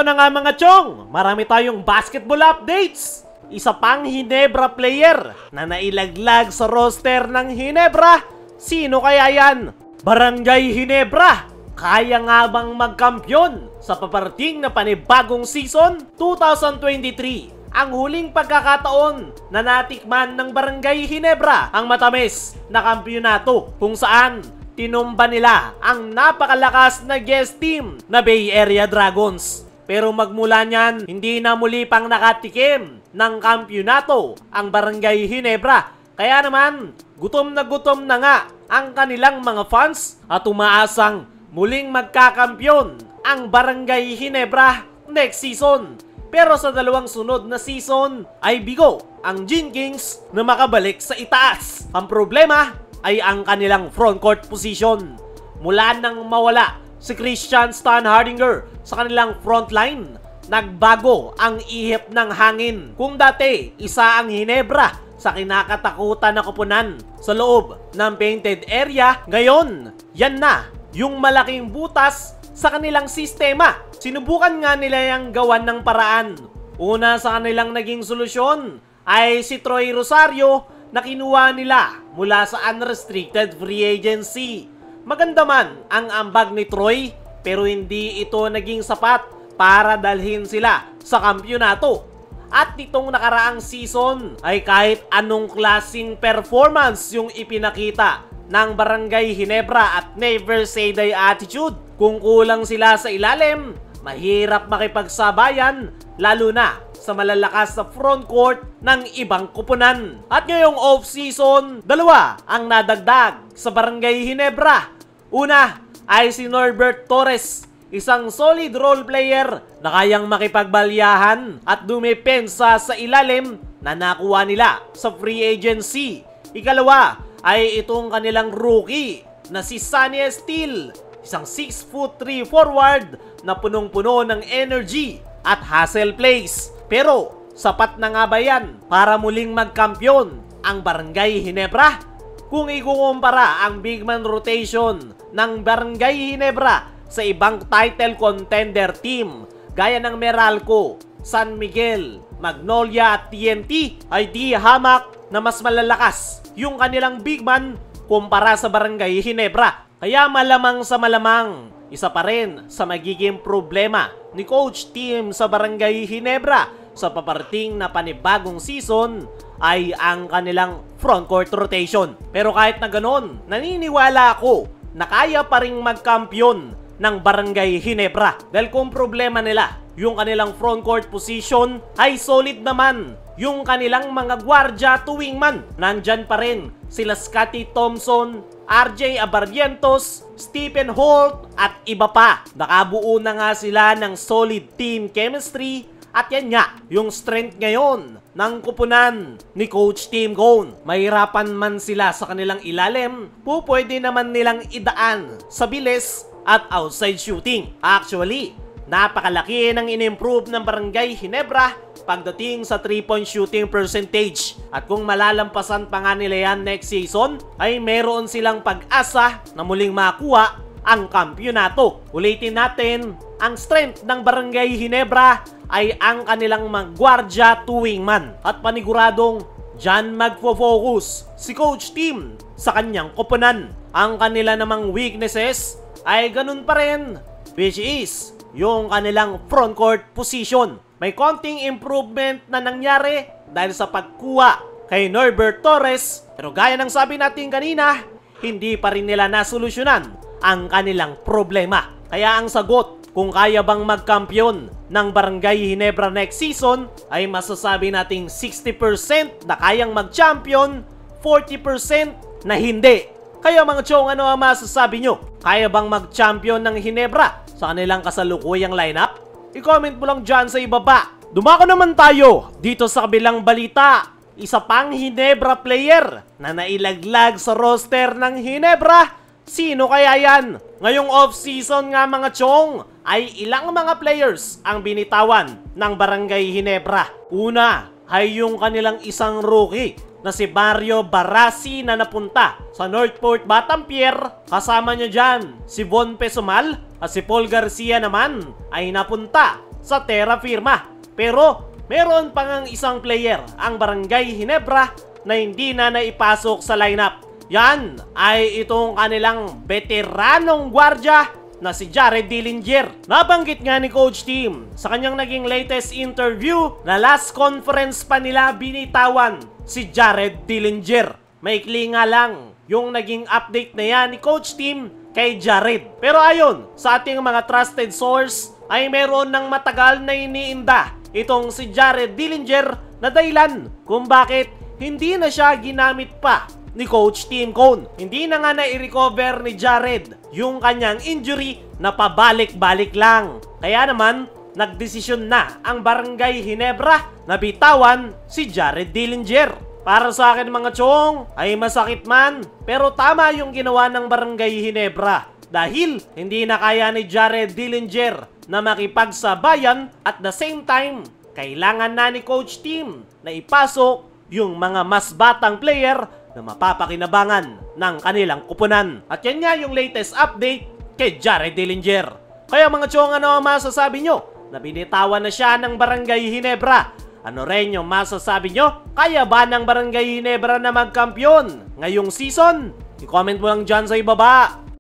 Eto na nga mga chong, marami tayong basketball updates. Isa pang Ginebra player na nailaglag sa roster ng Ginebra. Sino kaya yan? Barangay Ginebra, kaya nga bang magkampiyon sa paparating na panibagong season 2023? Ang huling pagkakataon na natikman ng Barangay Ginebra ang matamis na kampyonato kung saan tinumba nila ang napakalakas na guest team na Bay Area Dragons. Pero magmula niyan, hindi na muli pang nakatikim ng kampyonato ang Barangay Ginebra. Kaya naman, gutom na nga ang kanilang mga fans at umaasang muling magkakampyon ang Barangay Ginebra next season. Pero sa dalawang sunod na season ay bigo ang Gin Kings na makabalik sa itaas. Ang problema ay ang kanilang frontcourt position. Mula nang mawala si Christian Stan Hardinger sa kanilang frontline, nagbago ang ihip ng hangin. Kung dati, isa ang Ginebra sa kinakatakutan na koponan sa loob ng painted area, ngayon, yan na yung malaking butas sa kanilang sistema. Sinubukan nga nila yung gawan ng paraan. Una sa kanilang naging solusyon ay si Troy Rosario na kinuha nila mula sa unrestricted free agency. Maganda man ang ambag ni Troy, pero hindi ito naging sapat para dalhin sila sa kampyonato. At nitong nakaraang season ay kahit anong klaseng performance yung ipinakita ng Barangay Ginebra at never say die attitude. Kung kulang sila sa ilalim, mahirap makipagsabayan, lalo na sa malalakas sa frontcourt ng ibang koponan. At ngayong off-season, dalawa ang nadagdag sa Barangay Ginebra. Una ay si Norbert Torres, isang solid role player na kayang makipagbalyahan at dumepensa sa ilalim na nakuha nila sa free agency. Ikalawa ay itong kanilang rookie na si Sonny Steele, isang 6'3" forward na punong-puno ng energy at hustle plays. Pero sapat na nga ba yan para muling magkampiyon ang Barangay Ginebra? Kung ikukumpara ang big man rotation ng Barangay Ginebra sa ibang title contender team gaya ng Meralco, San Miguel, Magnolia at TNT, ay di hamak na mas malalakas yung kanilang big man kumpara sa Barangay Ginebra. Kaya malamang sa malamang, isa pa rin sa magiging problema ni Coach Team sa Barangay Ginebra sa paparating na panibagong season ay ang kanilang frontcourt rotation. Pero kahit na ganon, naniniwala ako na kaya pa ring magkampiyon ng Barangay Ginebra. Dahil kung problema nila yung kanilang frontcourt position, ay solid naman yung kanilang mga gwardya tuwing man. Nandyan pa rin sila Scotty Thompson, RJ Abarrientos, Stephen Holt at iba pa. Nakabuo na nga sila ng solid team chemistry at yan nga yung strength ngayon ng kupunan ni Coach Tim Cone. Mahirapan man sila sa kanilang ilalim, pwede naman nilang idaan sa bilis at outside shooting. Actually, napakalaki ng in-improve ng Barangay Ginebra pagdating sa 3-point shooting percentage. At kung malalampasan pa nga nila yan next season, ay meron silang pag-asa na muling makuha ang kampyonato. Ulitin natin, ang strength ng Barangay Ginebra ay ang kanilang magwardya tuwing man. At paniguradong dyan magfo-focus si Coach Tim sa kanyang koponan. Ang kanila namang weaknesses ay ganun pa rin, which is yung kanilang frontcourt position. May konting improvement na nangyari dahil sa pagkuha kay Norbert Torres, pero gaya ng sabi natin kanina, hindi pa rin nila nasolusyonan ang kanilang problema. Kaya ang sagot kung kaya bang magkampiyon ng Barangay Ginebra next season ay masasabi nating 60% na kayang mag-champion, 40% na hindi. Kaya mga chong, ano ang masasabi nyo? Kaya bang mag-champion ng Ginebra sa kanilang kasalukuyang lineup? I-comment mo lang dyan sa ibaba. Dumako naman tayo dito sa kabilang balita. Isa pang Ginebra player na nailaglag sa roster ng Ginebra. Sino kaya yan? Ngayong off-season nga mga chong, ay ilang mga players ang binitawan ng Barangay Ginebra. Una ay yung kanilang isang rookie na si Mario Barasi na napunta sa Northport Batampier. Kasama niya dyan si Von Pesumal at si Paul Garcia naman ay napunta sa Terra Firma. Pero meron pang ang isang player, ang Barangay Ginebra, na hindi na naipasok sa lineup. Yan ay itong kanilang veteranong gwardya na si Jared Dillinger. Nabanggit nga ni Coach Tim sa kanyang naging latest interview na last conference pa nila binitawan si Jared Dillinger. Maikli nga lang yung naging update na yan ni Coach Tim kay Jared. Pero ayon sa ating mga trusted source ay meron ng matagal na iniinda itong si Jared Dillinger na dahilan kung bakit hindi na siya ginamit pa ni Coach Tim Cone. Hindi na nga na-recover ni Jared yung kanyang injury na pabalik-balik lang. Kaya naman, nagdesisyon na ang Barangay Ginebra na bitawan si Jared Dillinger. Para sa akin mga chong, ay masakit man, pero tama yung ginawa ng Barangay Ginebra. Dahil hindi na kaya ni Jared Dillinger na makipagsabayan at the same time, kailangan na ni Coach Tim na ipasok yung mga mas batang player na mapapakinabangan ng kanilang kupunan. At yan nga yung latest update kay Jared Dillinger. Kaya mga chong, ano ang masasabi nyo? Na binitawan na siya ng Barangay Ginebra. Ano rin yung masasabi nyo? Kaya ba ng Barangay Ginebra na magkampiyon ngayong season? I-comment mo lang dyan sa ibaba.